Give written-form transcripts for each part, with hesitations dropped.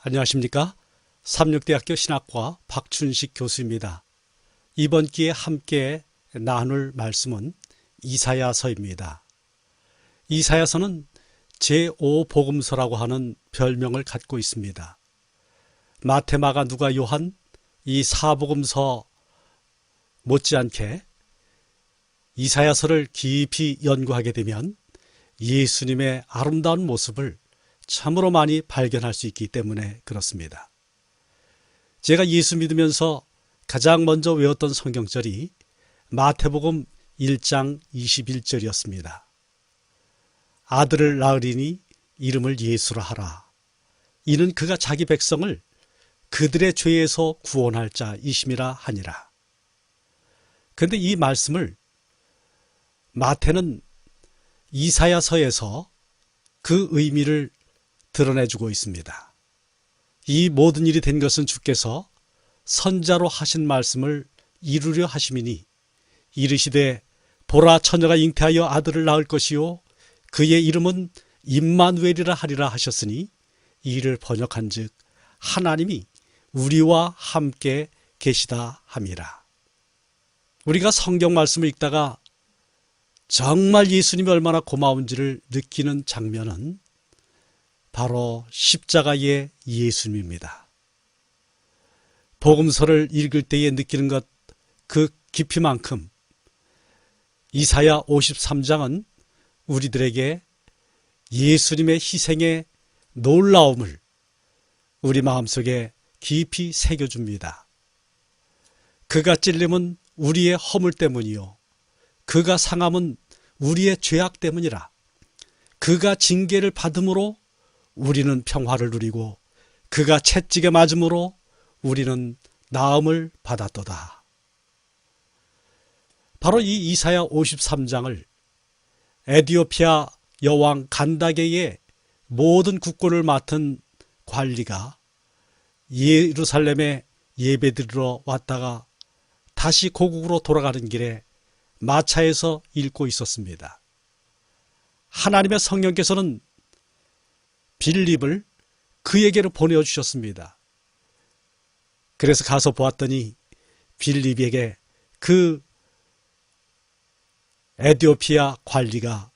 안녕하십니까? 삼육대학교 신학과 박춘식 교수입니다. 이번 기회에 함께 나눌 말씀은 이사야서입니다. 이사야서는 제5복음서라고 하는 별명을 갖고 있습니다. 마태, 마가, 누가, 요한 이 사복음서 못지않게 이사야서를 깊이 연구하게 되면 예수님의 아름다운 모습을 참으로 많이 발견할 수 있기 때문에 그렇습니다. 제가 예수 믿으면서 가장 먼저 외웠던 성경절이 마태복음 1장 21절이었습니다. 아들을 낳으리니 이름을 예수라 하라. 이는 그가 자기 백성을 그들의 죄에서 구원할 자이심이라 하니라. 그런데 이 말씀을 마태는 이사야서에서 그 의미를 드러내주고 있습니다. 이 모든 일이 된 것은 주께서 선자로 하신 말씀을 이루려 하심이니 이르시되 보라 처녀가 잉태하여 아들을 낳을 것이요 그의 이름은 임마누엘이라 하리라 하셨으니 이를 번역한즉 하나님이 우리와 함께 계시다 함이라. 우리가 성경 말씀을 읽다가 정말 예수님이 얼마나 고마운지를 느끼는 장면은 바로 십자가의 예수님입니다. 복음서를 읽을 때에 느끼는 것 그 깊이만큼 이사야 53장은 우리들에게 예수님의 희생의 놀라움을 우리 마음속에 깊이 새겨줍니다. 그가 찔림은 우리의 허물 때문이요 그가 상함은 우리의 죄악 때문이라. 그가 징계를 받음으로 우리는 평화를 누리고 그가 채찍에 맞음으로 우리는 나음을 받았도다. 바로 이 이사야 53장을 에디오피아 여왕 간다게의 모든 국권을 맡은 관리가 예루살렘에 예배드리러 왔다가 다시 고국으로 돌아가는 길에 마차에서 읽고 있었습니다. 하나님의 성령께서는 빌립을 그에게로 보내주셨습니다. 그래서 가서 보았더니 빌립에게 그 에디오피아 관리가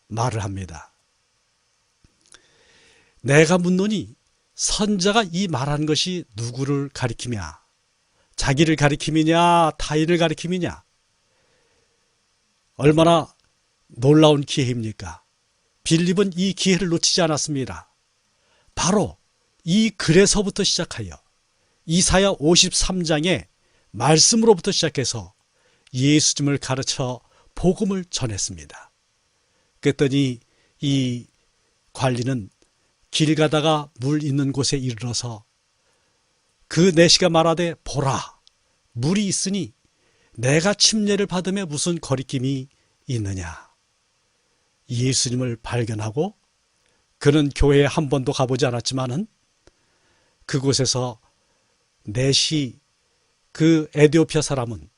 말을 합니다. 내가 묻노니 선자가 이 말한 것이 누구를 가리키냐? 자기를 가리킴이냐? 타인을 가리킴이냐? 얼마나 놀라운 기회입니까? 빌립은 이 기회를 놓치지 않았습니다. 바로 이 글에서부터 시작하여 이사야 53장의 말씀으로부터 시작해서 예수님을 가르쳐 복음을 전했습니다. 그랬더니 이 관리는 길 가다가 물 있는 곳에 이르러서 그 내시가 말하되 보라 물이 있으니 내가 침례를 받음에 무슨 거리낌이 있느냐. 예수님을 발견하고 그는 교회에 한 번도 가보지 않았지만은 그곳에서 내시 그 에디오피아 사람은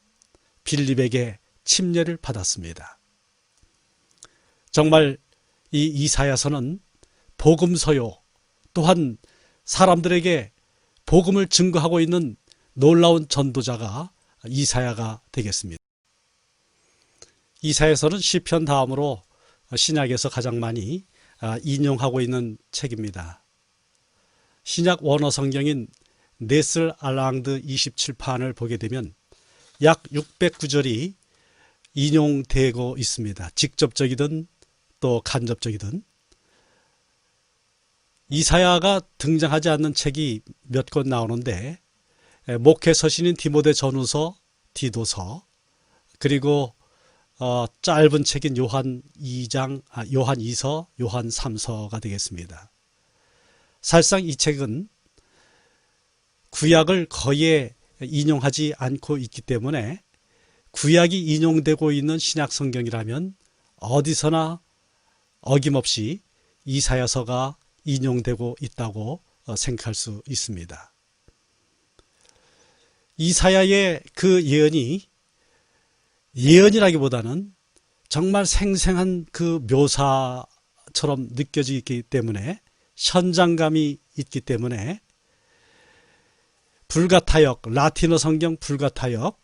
빌립에게 침례를 받았습니다. 정말 이 이사야서는 복음서요 또한 사람들에게 복음을 증거하고 있는 놀라운 전도자가 이사야가 되겠습니다. 이사야서는 시편 다음으로 신약에서 가장 많이 인용하고 있는 책입니다. 신약 원어 성경인 네슬 알랑드 27판을 보게 되면 약 609절이 인용되고 있습니다. 직접적이든 또 간접적이든. 이사야가 등장하지 않는 책이 몇 권 나오는데 목회 서신인 디모데 전후서, 디도서, 그리고 짧은 책인 요한 2서, 요한 3서가 되겠습니다. 사실상 이 책은 구약을 거의 인용하지 않고 있기 때문에 구약이 인용되고 있는 신약 성경이라면 어디서나 어김없이 이사야서가 인용되고 있다고 생각할 수 있습니다. 이사야의 그 예언이 예언이라기보다는 정말 생생한 그 묘사처럼 느껴지기 때문에 현장감이 있기 때문에 불가타역, 라틴어 성경 불가타역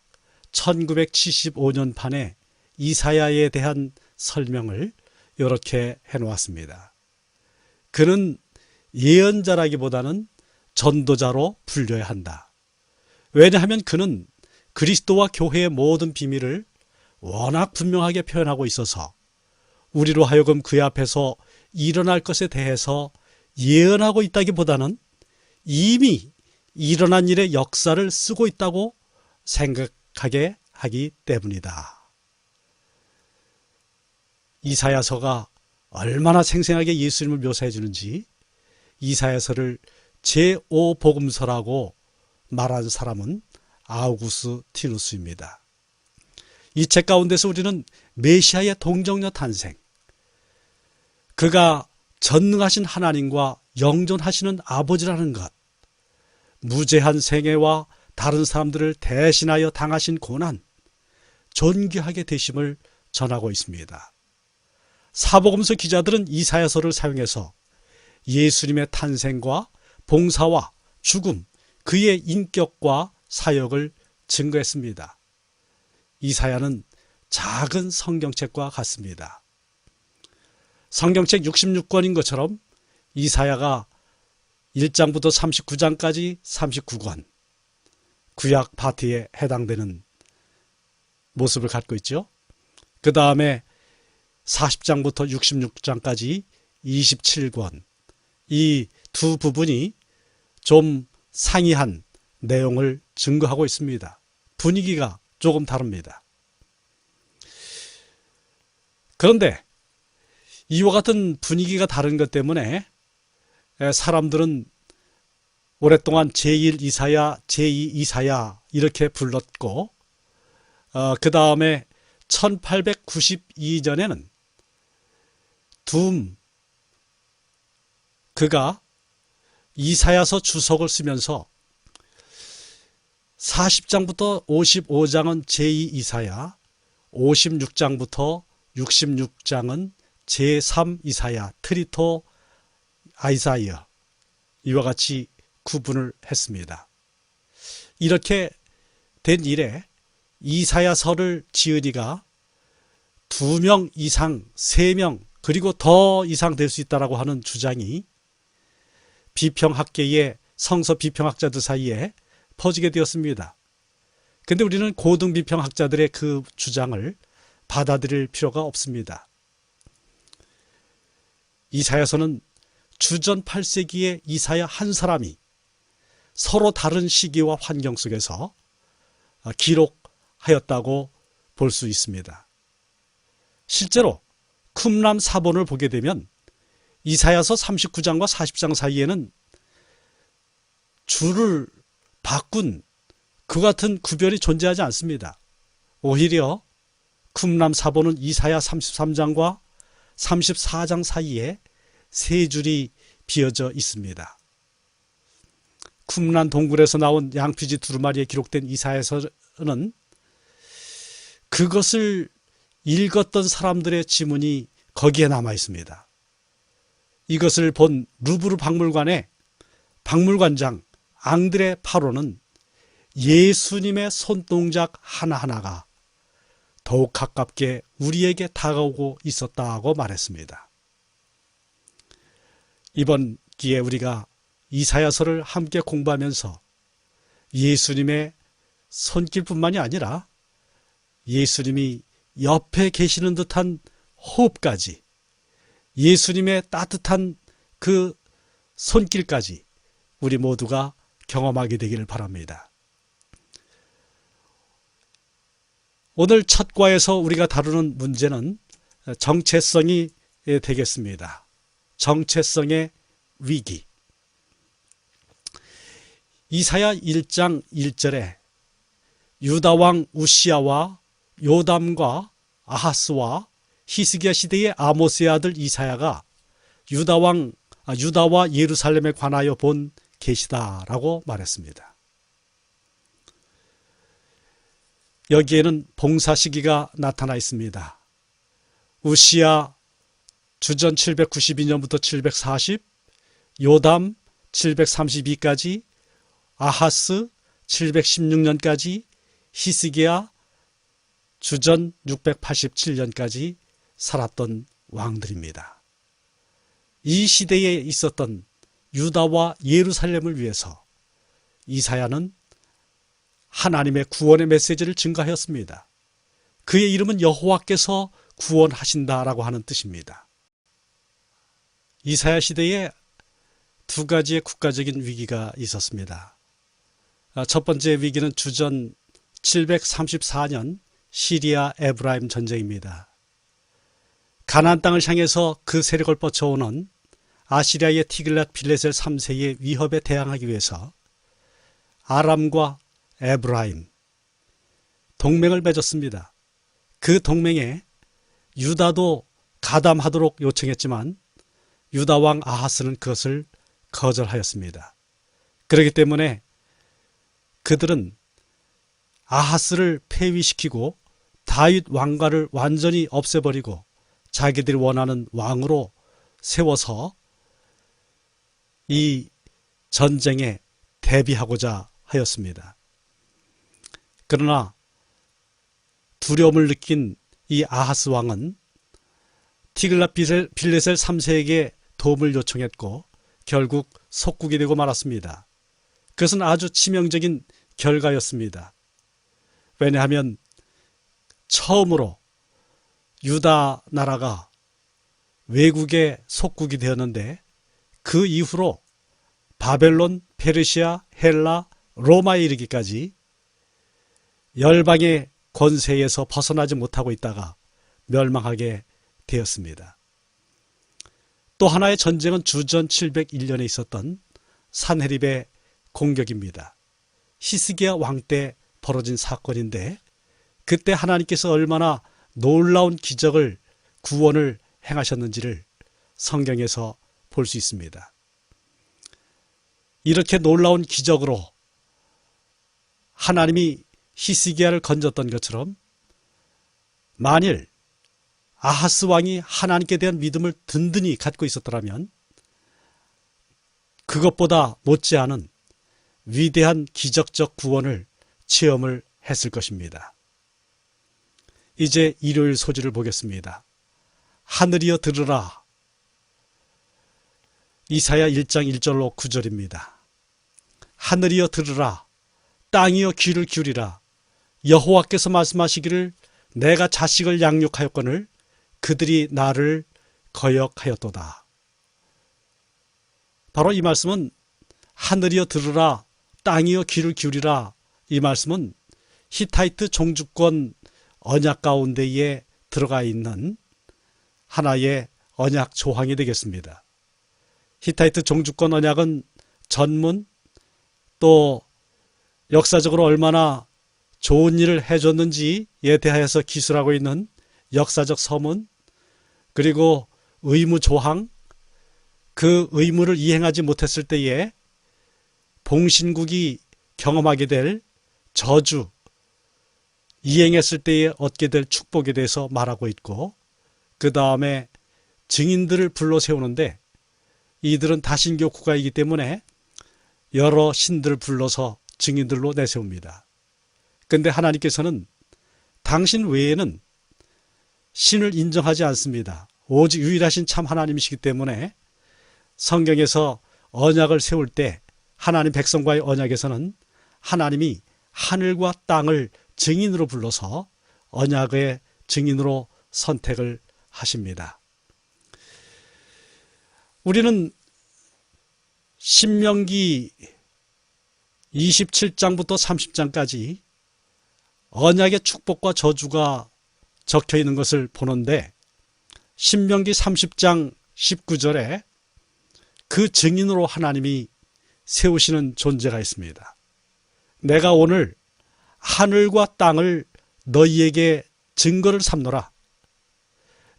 1975년판에 이사야에 대한 설명을 이렇게 해놓았습니다. 그는 예언자라기보다는 전도자로 불려야 한다. 왜냐하면 그는 그리스도와 교회의 모든 비밀을 워낙 분명하게 표현하고 있어서 우리로 하여금 그 앞에서 일어날 것에 대해서 예언하고 있다기보다는 이미 일어난 일의 역사를 쓰고 있다고 생각하게 하기 때문이다. 이사야서가 얼마나 생생하게 예수님을 묘사해 주는지 이사야서를 제5복음서라고 말한 사람은 아우구스티누스입니다. 이 책 가운데서 우리는 메시아의 동정녀 탄생, 그가 전능하신 하나님과 영존하시는 아버지라는 것, 무죄한 생애와 다른 사람들을 대신하여 당하신 고난, 존귀하게 되심을 전하고 있습니다. 사복음서 기자들은 이사야서를 사용해서 예수님의 탄생과 봉사와 죽음, 그의 인격과 사역을 증거했습니다. 이사야는 작은 성경책과 같습니다. 성경책 66권인 것처럼 이사야가 1장부터 39장까지 39권, 구약 파트에 해당되는 모습을 갖고 있죠. 그 다음에 40장부터 66장까지 27권, 이 두 부분이 좀 상이한 내용을 증거하고 있습니다. 분위기가 조금 다릅니다. 그런데 이와 같은 분위기가 다른 것 때문에 사람들은 오랫동안 제1 이사야, 제2 이사야 이렇게 불렀고, 그 다음에 1892년에는 그가 이사야서 주석을 쓰면서 40장부터 55장은 제2 이사야, 56장부터 66장은 제3 이사야, 트리토 아이사이어, 이와 같이 구분을 했습니다. 이렇게 된 이래 이사야서를 지으니가 2명 이상, 3명, 그리고 더 이상 될 수 있다라고 하는 주장이 비평학계의 성서 비평학자들 사이에 퍼지게 되었습니다. 그런데 우리는 고등 비평학자들의 그 주장을 받아들일 필요가 없습니다. 이사야서는 주전 8세기의 이사야 한 사람이 서로 다른 시기와 환경 속에서 기록하였다고 볼 수 있습니다. 실제로 쿰람 사본을 보게 되면 이사야서 39장과 40장 사이에는 줄을 바꾼 그 같은 구별이 존재하지 않습니다. 오히려 쿰람 사본은 이사야 33장과 34장 사이에 세 줄이 비어져 있습니다. 쿰란 동굴에서 나온 양피지 두루마리에 기록된 이사야서는 그것을 읽었던 사람들의 지문이 거기에 남아 있습니다. 이것을 본 루브르 박물관의 박물관장 앙드레 파로는 예수님의 손동작 하나하나가 더욱 가깝게 우리에게 다가오고 있었다고 말했습니다. 이번 기회에 우리가 이사야서를 함께 공부하면서 예수님의 손길뿐만이 아니라 예수님이 옆에 계시는 듯한 호흡까지, 예수님의 따뜻한 그 손길까지 우리 모두가 경험하게 되기를 바랍니다. 오늘 첫 과에서 우리가 다루는 문제는 정체성이 되겠습니다. 정체성의 위기. 이사야 1장 1절에 유다왕 우시야와 요담과 아하스와 히스기야 시대의 아모스의 아들 이사야가 유다와 예루살렘에 관하여 본 계시다라고 말했습니다. 여기에는 봉사 시기가 나타나 있습니다. 우시야 주전 792년부터 740, 요담 732까지, 아하스 716년까지, 히스기야 주전 687년까지 살았던 왕들입니다. 이 시대에 있었던 유다와 예루살렘을 위해서 이사야는 하나님의 구원의 메시지를 증가하였습니다. 그의 이름은 여호와께서 구원하신다라고 하는 뜻입니다. 이사야 시대에 두 가지의 국가적인 위기가 있었습니다. 첫 번째 위기는 주전 734년 시리아 에브라임 전쟁입니다. 가나안 땅을 향해서 그 세력을 뻗쳐오는 아시리아의 티글랏 빌레셀 3세의 위협에 대항하기 위해서 아람과 에브라임 동맹을 맺었습니다. 그 동맹에 유다도 가담하도록 요청했지만 유다 왕 아하스는 그것을 거절하였습니다. 그렇기 때문에 그들은 아하스를 폐위시키고 다윗 왕가를 완전히 없애버리고 자기들이 원하는 왕으로 세워서 이 전쟁에 대비하고자 하였습니다. 그러나 두려움을 느낀 이 아하스 왕은 티글랏 빌레셀 3세에게 도움을 요청했고 결국 속국이 되고 말았습니다. 그것은 아주 치명적인 결과였습니다. 왜냐하면 처음으로 유다 나라가 외국의 속국이 되었는데 그 이후로 바벨론, 페르시아, 헬라, 로마에 이르기까지 열방의 권세에서 벗어나지 못하고 있다가 멸망하게 되었습니다. 또 하나의 전쟁은 주전 701년에 있었던 산헤립의 공격입니다. 히스기야 왕 때 벌어진 사건인데 그때 하나님께서 얼마나 놀라운 기적을 구원을 행하셨는지를 성경에서 볼 수 있습니다. 이렇게 놀라운 기적으로 하나님이 히스기야를 건졌던 것처럼 만일 아하스 왕이 하나님께 대한 믿음을 든든히 갖고 있었더라면 그것보다 못지않은 위대한 기적적 구원을 체험을 했을 것입니다. 이제 일요일 소지를 보겠습니다. 하늘이여 들으라. 이사야 1장 1절로 9절입니다. 하늘이여 들으라. 땅이여 귀를 기울이라. 여호와께서 말씀하시기를 내가 자식을 양육하였거늘 그들이 나를 거역하였도다. 바로 이 말씀은 하늘이여 들으라, 땅이여 귀를 기울이라, 이 말씀은 히타이트 종주권 언약 가운데에 들어가 있는 하나의 언약 조항이 되겠습니다. 히타이트 종주권 언약은 전문 또 역사적으로 얼마나 좋은 일을 해줬는지에 대하여서 기술하고 있는 역사적 서문, 그리고 의무 조항, 그 의무를 이행하지 못했을 때에 봉신국이 경험하게 될 저주, 이행했을 때에 얻게 될 축복에 대해서 말하고 있고, 그 다음에 증인들을 불러 세우는데 이들은 다신교 국가이기 때문에 여러 신들을 불러서 증인들로 내세웁니다. 그런데 하나님께서는 당신 외에는 신을 인정하지 않습니다. 오직 유일하신 참 하나님이시기 때문에 성경에서 언약을 세울 때 하나님 백성과의 언약에서는 하나님이 하늘과 땅을 증인으로 불러서 언약의 증인으로 선택을 하십니다. 우리는 신명기 27장부터 30장까지 언약의 축복과 저주가 적혀 있는 것을 보는데 신명기 30장 19절에 그 증인으로 하나님이 세우시는 존재가 있습니다. 내가 오늘 하늘과 땅을 너희에게 증거를 삼노라.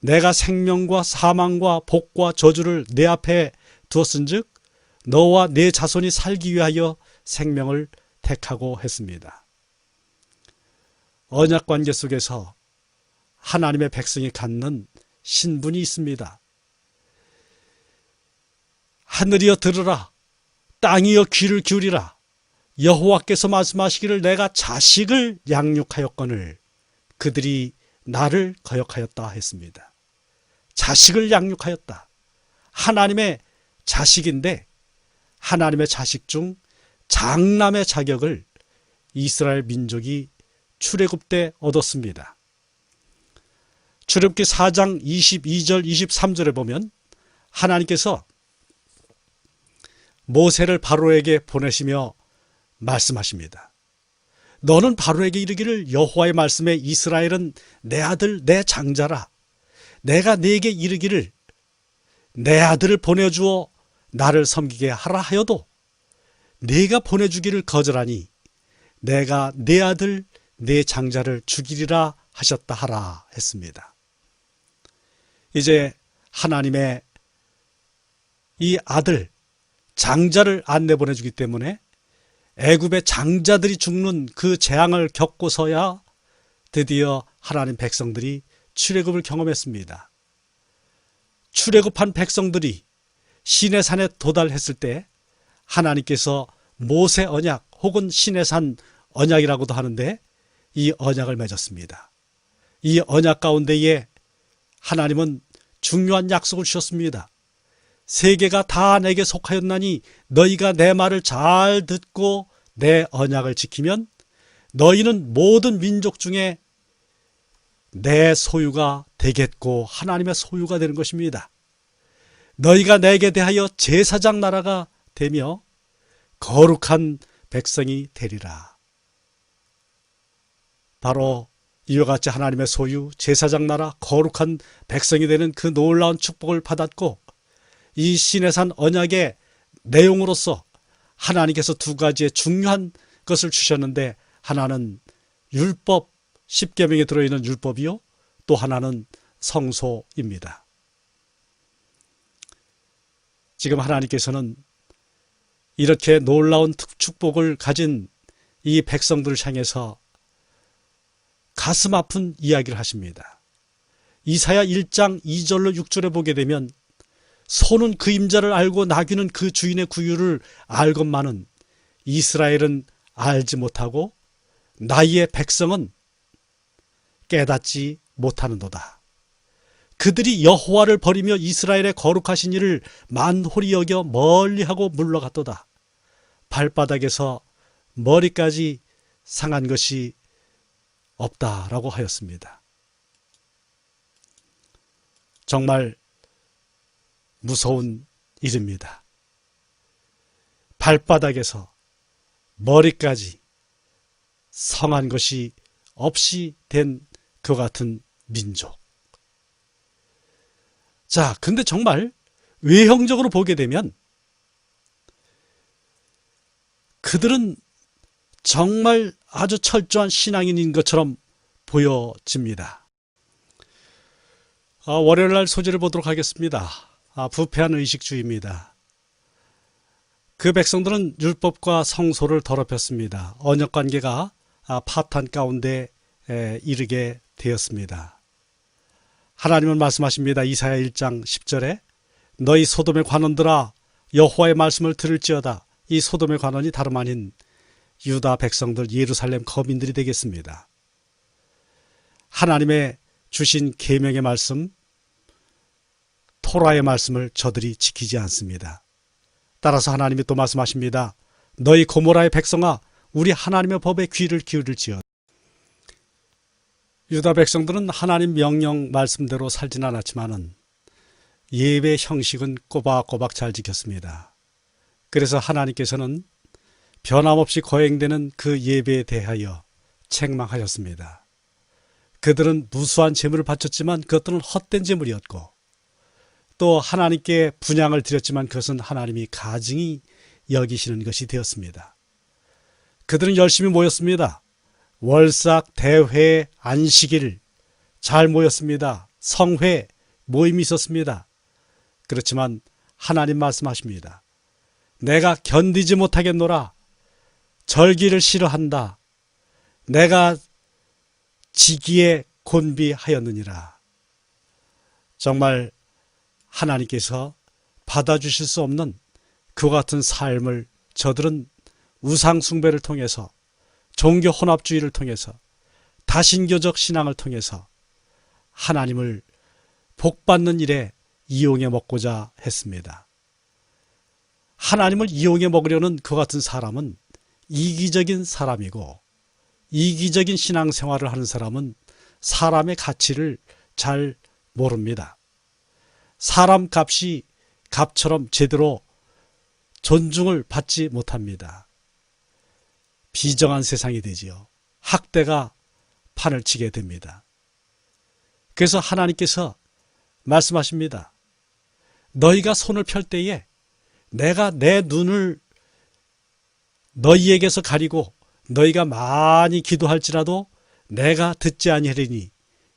내가 생명과 사망과 복과 저주를 내 앞에 두었은즉 너와 내 자손이 살기 위하여 생명을 택하고 했습니다. 언약 관계 속에서 하나님의 백성이 갖는 신분이 있습니다. 하늘이여 들으라. 땅이여 귀를 기울이라. 여호와께서 말씀하시기를 내가 자식을 양육하였거늘 그들이 나를 거역하였다 했습니다. 자식을 양육하였다. 하나님의 자식인데 하나님의 자식 중 장남의 자격을 이스라엘 민족이 출애굽 때 얻었습니다. 출애굽기 4장 22절 23절에 보면 하나님께서 모세를 바로에게 보내시며 말씀하십니다. 너는 바로에게 이르기를 여호와의 말씀에 이스라엘은 내 아들 내 장자라. 내가 네게 이르기를 내 아들을 보내주어 나를 섬기게 하라 하여도 네가 보내주기를 거절하니 내가 네 아들 네 장자를 죽이리라 하셨다 하라 했습니다. 이제 하나님의 이 아들 장자를 안 내보내주기 때문에 애굽의 장자들이 죽는 그 재앙을 겪고서야 드디어 하나님 백성들이 출애굽을 경험했습니다. 출애굽한 백성들이 시내산에 도달했을 때 하나님께서 모세 언약 혹은 시내산 언약이라고도 하는데 이 언약을 맺었습니다. 이 언약 가운데에 하나님은 중요한 약속을 주셨습니다. 세계가 다 내게 속하였나니 너희가 내 말을 잘 듣고 내 언약을 지키면 너희는 모든 민족 중에 내 소유가 되겠고 하나님의 소유가 되는 것입니다. 너희가 내게 대하여 제사장 나라가 되며 거룩한 백성이 되리라. 바로 이와 같이 하나님의 소유, 제사장 나라, 거룩한 백성이 되는 그 놀라운 축복을 받았고 이 시내산 언약의 내용으로서 하나님께서 두 가지의 중요한 것을 주셨는데 하나는 율법, 십계명에 들어있는 율법이요 또 하나는 성소입니다. 지금 하나님께서는 이렇게 놀라운 축복을 가진 이 백성들을 향해서 가슴 아픈 이야기를 하십니다. 이사야 1장 2절로 6절에 보게 되면 소는 그 임자를 알고 나귀는 그 주인의 구유를 알건만은 이스라엘은 알지 못하고 나의 백성은 깨닫지 못하는도다. 그들이 여호와를 버리며 이스라엘의 거룩하신 이를 만홀히 여겨 멀리하고 물러갔도다. 발바닥에서 머리까지 상한 것이 없다라고 하였습니다. 정말 무서운 일입니다. 발바닥에서 머리까지 성한 것이 없이 된 그 같은 민족. 자, 근데 정말 외형적으로 보게 되면 그들은 정말 아주 철저한 신앙인인 것처럼 보여집니다. 월요일날 소재를 보도록 하겠습니다. 부패한 의식주의입니다. 그 백성들은 율법과 성소를 더럽혔습니다. 언약관계가 파탄 가운데 이르게 되었습니다. 하나님은 말씀하십니다. 이사야 1장 10절에 너희 소돔의 관원들아 여호와의 말씀을 들을지어다. 이 소돔의 관원이 다름 아닌 유다 백성들 예루살렘 거민들이 되겠습니다. 하나님의 주신 계명의 말씀 토라의 말씀을 저들이 지키지 않습니다. 따라서 하나님이 또 말씀하십니다. 너희 고모라의 백성아 우리 하나님의 법에 귀를 기울일지어다. 유다 백성들은 하나님 명령 말씀대로 살진 않았지만은 예배 형식은 꼬박꼬박 잘 지켰습니다. 그래서 하나님께서는 변함없이 거행되는 그 예배에 대하여 책망하셨습니다. 그들은 무수한 제물을 바쳤지만 그것들은 헛된 제물이었고 또 하나님께 분향을 드렸지만 그것은 하나님이 가증히 여기시는 것이 되었습니다. 그들은 열심히 모였습니다. 월삭, 대회, 안식일 잘 모였습니다. 성회, 모임이 있었습니다. 그렇지만 하나님 말씀하십니다. 내가 견디지 못하겠노라. 절기를 싫어한다. 내가 지기에 곤비하였느니라. 정말 하나님께서 받아주실 수 없는 그와 같은 삶을 저들은 우상숭배를 통해서, 종교 혼합주의를 통해서, 다신교적 신앙을 통해서 하나님을 복받는 일에 이용해 먹고자 했습니다. 하나님을 이용해 먹으려는 그 같은 사람은 이기적인 사람이고, 이기적인 신앙생활을 하는 사람은 사람의 가치를 잘 모릅니다. 사람 값이 값처럼 제대로 존중을 받지 못합니다. 비정한 세상이 되지요. 학대가 판을 치게 됩니다. 그래서 하나님께서 말씀하십니다. 너희가 손을 펼 때에 내가 내 눈을 너희에게서 가리고 너희가 많이 기도할지라도 내가 듣지 아니하리니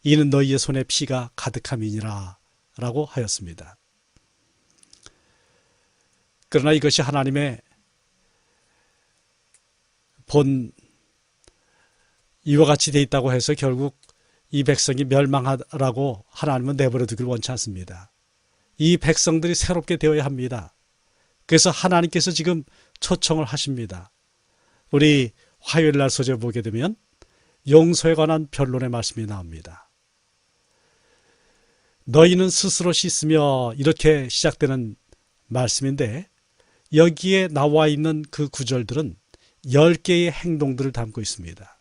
이는 너희의 손에 피가 가득함이니라 라고 하였습니다. 그러나 이것이 하나님의 본 이와 같이 돼 있다고 해서 결국 이 백성이 멸망하라고 하나님은 내버려 두길 원치 않습니다. 이 백성들이 새롭게 되어야 합니다. 그래서 하나님께서 지금 초청을 하십니다. 우리 화요일날 소재 보게 되면 용서에 관한 변론의 말씀이 나옵니다. 너희는 스스로 씻으며 이렇게 시작되는 말씀인데, 여기에 나와 있는 그 구절들은 10개의 행동들을 담고 있습니다.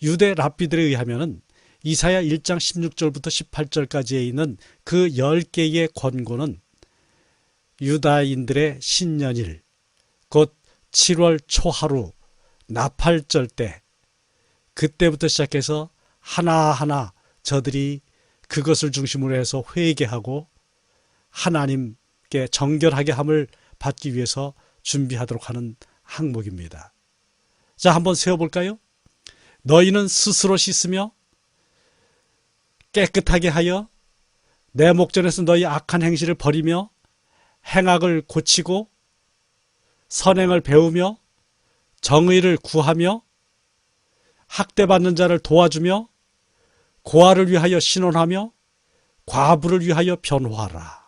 유대 랍비들에 의하면 이사야 1장 16절부터 18절까지에 있는 그 10개의 권고는 유다인들의 신년일, 곧 7월 초하루 나팔절 때, 그때부터 시작해서 하나하나 저들이 그것을 중심으로 해서 회개하고 하나님께 정결하게 함을 받기 위해서 준비하도록 하는 항목입니다. 자, 한번 세워볼까요? 너희는 스스로 씻으며 깨끗하게 하여 내 목전에서 너희 악한 행실을 버리며 행악을 고치고 선행을 배우며 정의를 구하며 학대받는 자를 도와주며 고아를 위하여 신원하며 과부를 위하여 변호하라.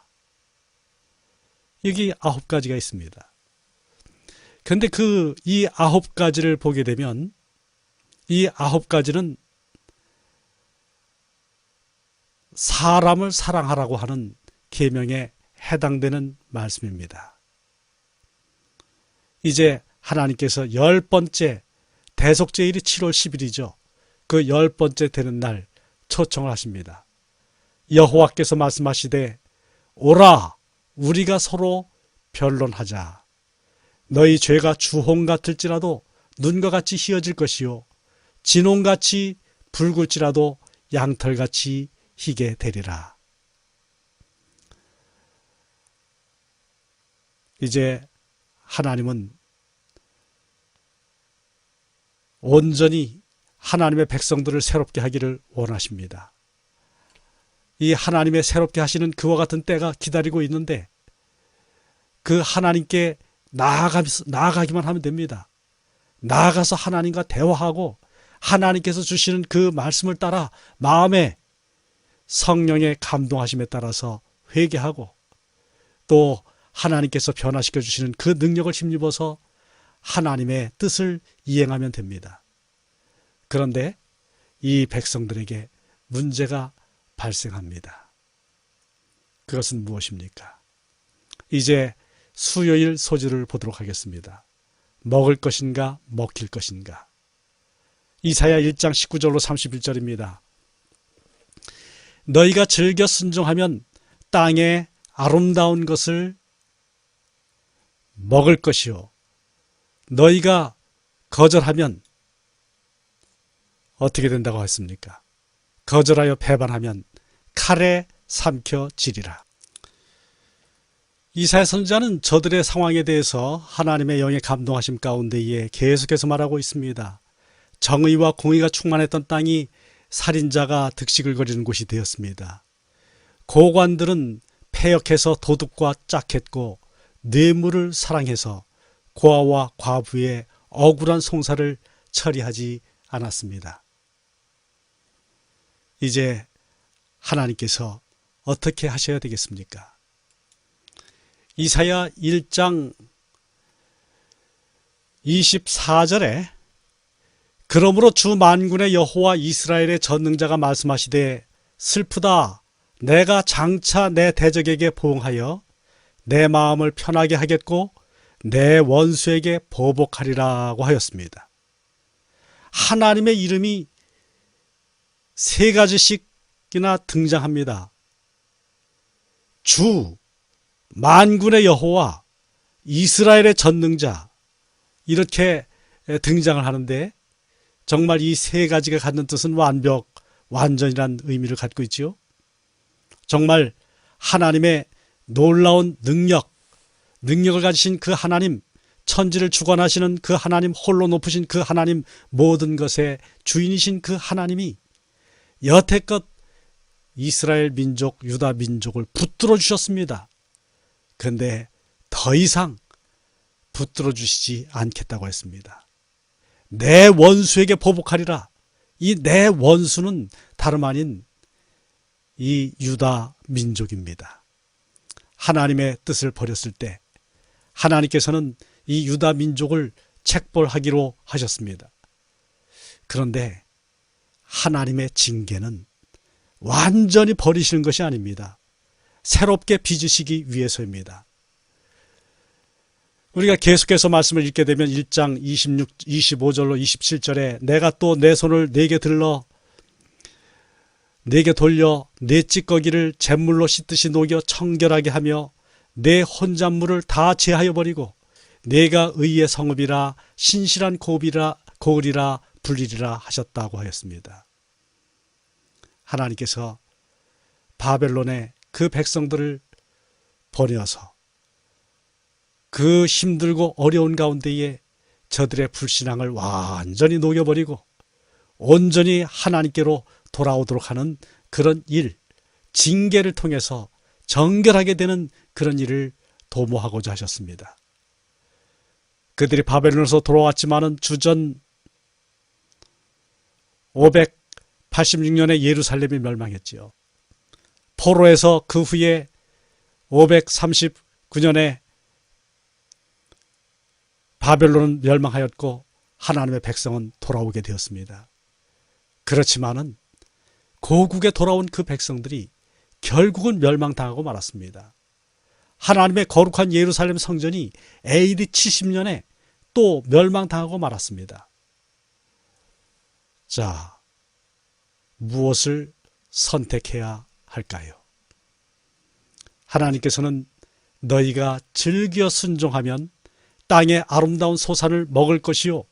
여기 9가지가 있습니다. 그런데 이 9가지를 보게 되면 이 9가지는 사람을 사랑하라고 하는 계명에 해당되는 말씀입니다. 이제 하나님께서 10번째 대속죄일이 7월 10일이죠. 그 10번째 되는 날 초청을 하십니다. 여호와께서 말씀하시되 오라 우리가 서로 변론하자. 너희 죄가 주홍 같을지라도 눈과 같이 희어질 것이요 진홍같이 붉을지라도 양털같이 희게 되리라. 이제 하나님은 온전히 하나님의 백성들을 새롭게 하기를 원하십니다. 이 하나님의 새롭게 하시는 그와 같은 때가 기다리고 있는데 그 하나님께 나아가기만 하면 됩니다. 나아가서 하나님과 대화하고 하나님께서 주시는 그 말씀을 따라 마음에 성령의 감동하심에 따라서 회개하고 또 하나님께서 변화시켜 주시는 그 능력을 힘입어서 하나님의 뜻을 이행하면 됩니다. 그런데 이 백성들에게 문제가 발생합니다. 그것은 무엇입니까? 이제 수요일 소지를 보도록 하겠습니다. 먹을 것인가 먹힐 것인가. 이사야 1장 19절로 31절입니다. 너희가 즐겨 순종하면 땅에 아름다운 것을 먹을 것이요 너희가 거절하면 어떻게 된다고 했습니까? 거절하여 배반하면 칼에 삼켜지리라. 이사야 선지자는 저들의 상황에 대해서 하나님의 영의 감동하심 가운데에 계속해서 말하고 있습니다. 정의와 공의가 충만했던 땅이 살인자가 득식을 거리는 곳이 되었습니다. 고관들은 패역해서 도둑과 짝했고 뇌물을 사랑해서 고아와 과부의 억울한 송사를 처리하지 않았습니다. 이제 하나님께서 어떻게 하셔야 되겠습니까? 이사야 1장 24절에 그러므로 주 만군의 여호와 이스라엘의 전능자가 말씀하시되 슬프다. 내가 장차 내 대적에게 보응하여 내 마음을 편하게 하겠고 내 원수에게 보복하리라고 하였습니다. 하나님의 이름이 세 가지씩이나 등장합니다. 주, 만군의 여호와, 이스라엘의 전능자 이렇게 등장을 하는데 정말 이 세 가지가 갖는 뜻은 완전이란 의미를 갖고 있지요. 정말 하나님의 놀라운 능력을 가지신 그 하나님, 천지를 주관하시는 그 하나님, 홀로 높으신 그 하나님, 모든 것의 주인이신 그 하나님이 여태껏 이스라엘 민족, 유다 민족을 붙들어 주셨습니다. 그런데 더 이상 붙들어 주시지 않겠다고 했습니다. 내 원수에게 보복하리라. 이 내 원수는 다름 아닌 이 유다 민족입니다. 하나님의 뜻을 버렸을 때 하나님께서는 이 유다 민족을 책벌하기로 하셨습니다. 그런데 하나님의 징계는 완전히 버리시는 것이 아닙니다. 새롭게 빚으시기 위해서입니다. 우리가 계속해서 말씀을 읽게 되면 1장 25절로 27절에 내가 또 내 손을 내게 돌려 내 찌꺼기를 잿물로 씻듯이 녹여 청결하게 하며 내 혼잣물을 다 제하여 버리고 내가 의의 성읍이라 신실한 고을이라 불리리라 하셨다고 하였습니다. 하나님께서 바벨론의 그 백성들을 버려서 그 힘들고 어려운 가운데에 저들의 불신앙을 완전히 녹여버리고 온전히 하나님께로 돌아오도록 하는 그런 일, 징계를 통해서 정결하게 되는 그런 일을 도모하고자 하셨습니다. 그들이 바벨론에서 돌아왔지만은 주전 586년에 예루살렘이 멸망했지요. 포로에서 그 후에 539년에 바벨론은 멸망하였고 하나님의 백성은 돌아오게 되었습니다. 그렇지만은 고국에 돌아온 그 백성들이 결국은 멸망당하고 말았습니다. 하나님의 거룩한 예루살렘 성전이 AD 70년에 또 멸망당하고 말았습니다. 자, 무엇을 선택해야 할까요? 하나님께서는 너희가 즐겨 순종하면 땅의 아름다운 소산을 먹을 것이요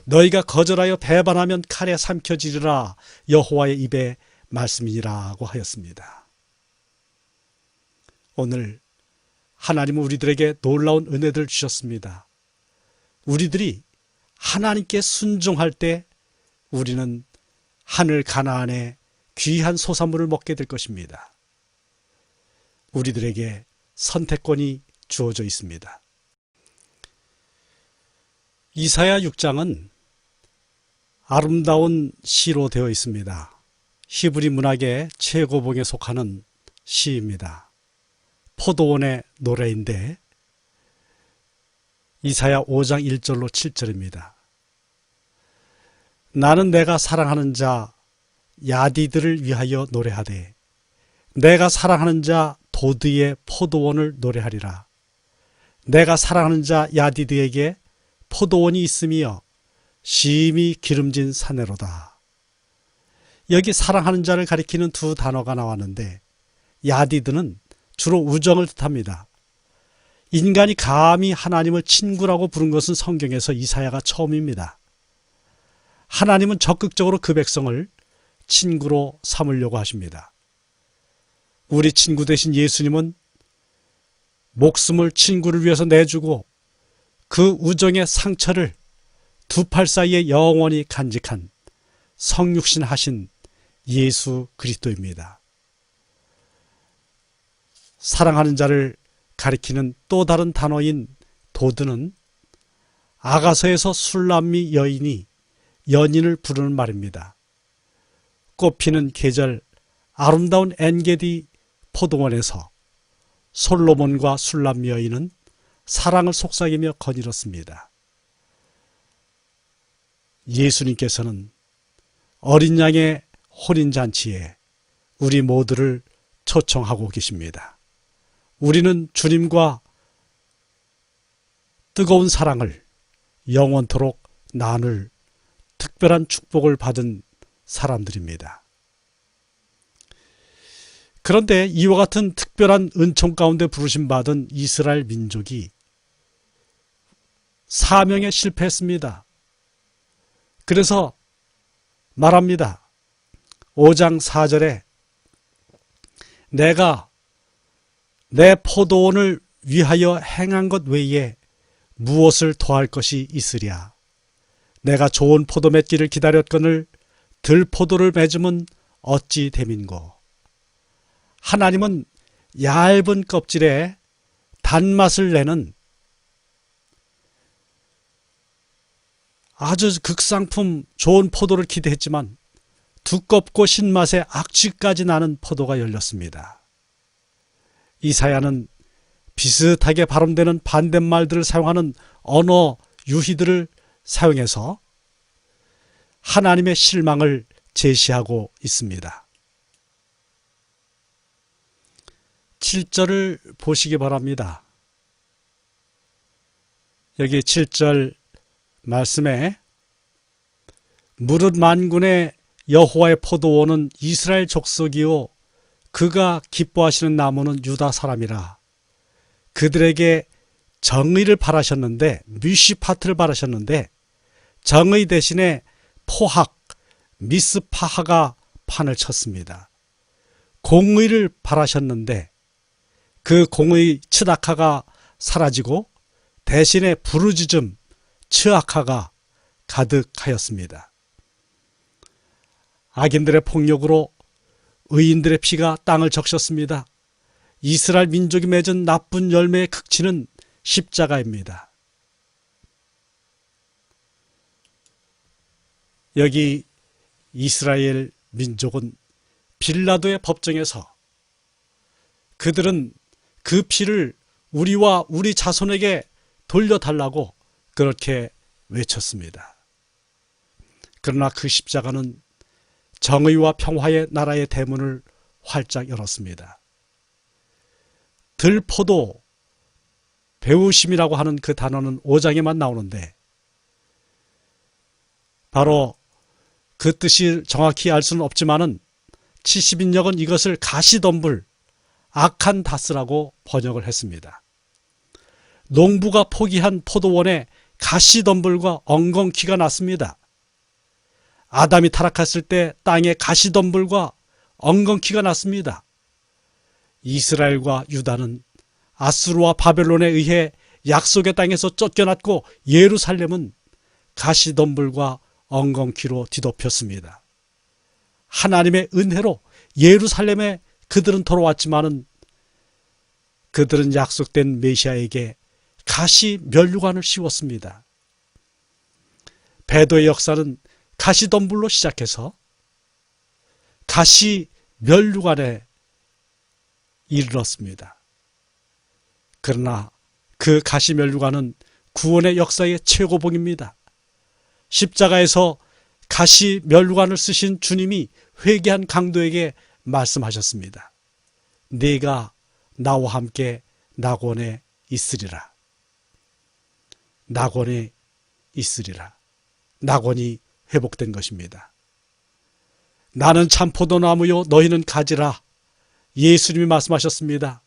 너희가 거절하여 배반하면 칼에 삼켜지리라 여호와의 입에 말씀이니라고 하였습니다. 오늘 하나님은 우리들에게 놀라운 은혜를 주셨습니다. 우리들이 하나님께 순종할 때 우리는 하늘 가나안의 귀한 소산물을 먹게 될 것입니다. 우리들에게 선택권이 주어져 있습니다. 이사야 6장은 아름다운 시로 되어 있습니다. 히브리 문학의 최고봉에 속하는 시입니다. 포도원의 노래인데 이사야 5장 1절로 7절입니다. 나는 내가 사랑하는 자 야디들을 위하여 노래하되 내가 사랑하는 자 도드의 포도원을 노래하리라. 내가 사랑하는 자 야디드에게 포도원이 있으며 심히 기름진 사내로다. 여기 사랑하는 자를 가리키는 두 단어가 나왔는데 야디드는 주로 우정을 뜻합니다. 인간이 감히 하나님을 친구라고 부른 것은 성경에서 이사야가 처음입니다. 하나님은 적극적으로 그 백성을 친구로 삼으려고 하십니다. 우리 친구 되신 예수님은 목숨을 친구를 위해서 내주고 그 우정의 상처를 두 팔 사이에 영원히 간직한 성육신 하신 예수 그리스도입니다. 사랑하는 자를 가리키는 또 다른 단어인 도드는 아가서에서 술람미 여인이 연인을 부르는 말입니다. 꽃피는 계절 아름다운 엔게디 포도원에서 솔로몬과 술람미 여인은 사랑을 속삭이며 거닐었습니다. 예수님께서는 어린 양의 혼인잔치에 우리 모두를 초청하고 계십니다. 우리는 주님과 뜨거운 사랑을 영원토록 나눌 특별한 축복을 받은 사람들입니다. 그런데 이와 같은 특별한 은총 가운데 부르심받은 이스라엘 민족이 사명에 실패했습니다. 그래서 말합니다. 5장 4절에 내가 내 포도원을 위하여 행한 것 외에 무엇을 더할 것이 있으랴. 내가 좋은 포도 맺기를 기다렸거늘 들포도를 맺음은 어찌 됨인고. 하나님은 얇은 껍질에 단맛을 내는 아주 극상품 좋은 포도를 기대했지만 두껍고 신맛의 악취까지 나는 포도가 열렸습니다. 이사야는 비슷하게 발음되는 반대말들을 사용하는 언어 유희들을 사용해서 하나님의 실망을 제시하고 있습니다. 7절을 보시기 바랍니다. 여기 7절 말씀에 무릇 만군의 여호와의 포도원은 이스라엘 족속이요 그가 기뻐하시는 나무는 유다 사람이라. 그들에게 정의를 바라셨는데 뮤시파트를 바라셨는데 정의 대신에 포학 미스파하가 판을 쳤습니다. 공의를 바라셨는데 그 공의 츠다카가 사라지고 대신에 부르짖음 츠아카가 가득하였습니다. 악인들의 폭력으로 의인들의 피가 땅을 적셨습니다. 이스라엘 민족이 맺은 나쁜 열매의 극치는 십자가입니다. 여기 이스라엘 민족은 빌라도의 법정에서 그들은 그 피를 우리와 우리 자손에게 돌려달라고 그렇게 외쳤습니다. 그러나 그 십자가는 정의와 평화의 나라의 대문을 활짝 열었습니다. 들포도 배우심이라고 하는 그 단어는 5장에만 나오는데 바로 그 뜻이 정확히 알 수는 없지만은 70인역은 이것을 가시덤불, 악한 다스라고 번역을 했습니다. 농부가 포기한 포도원에 가시덤불과 엉겅퀴가 났습니다. 아담이 타락했을 때 땅에 가시덤불과 엉겅퀴가 났습니다. 이스라엘과 유다는 아수르와 바벨론에 의해 약속의 땅에서 쫓겨났고 예루살렘은 가시덤불과 엉겅퀴로 뒤덮였습니다. 하나님의 은혜로 예루살렘에 그들은 돌아왔지만은 그들은 약속된 메시아에게 가시 면류관을 씌웠습니다. 배도의 역사는 가시덤불로 시작해서 가시 면류관에 이르렀습니다. 그러나 그 가시 면류관은 구원의 역사의 최고봉입니다. 십자가에서 가시 면류관을 쓰신 주님이 회개한 강도에게 말씀하셨습니다. 네가 나와 함께 낙원에 있으리라. 낙원에 있으리라. 낙원이 회복된 것입니다. 나는 참 포도나무요 너희는 가지라. 예수님이 말씀하셨습니다.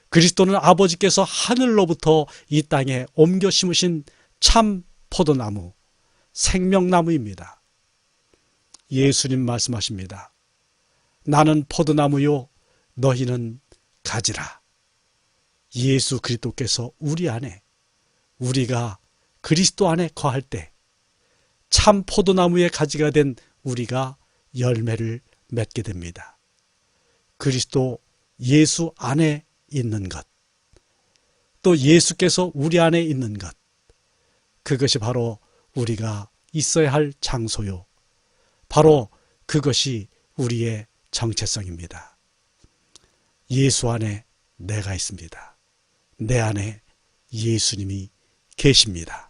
그리스도는 아버지께서 하늘로부터 이 땅에 옮겨 심으신 참 포도나무, 생명나무입니다. 예수님 말씀하십니다. 나는 포도나무요 너희는 가지라. 예수 그리스도께서 우리 안에, 우리가 그리스도 안에 거할 때 참 포도나무의 가지가 된 우리가 열매를 맺게 됩니다. 그리스도 예수 안에 있는 것, 또 예수께서 우리 안에 있는 것, 그것이 바로 우리가 있어야 할 장소요. 바로 그것이 우리의 정체성입니다. 예수 안에 내가 있습니다. 내 안에 예수님이 계십니다.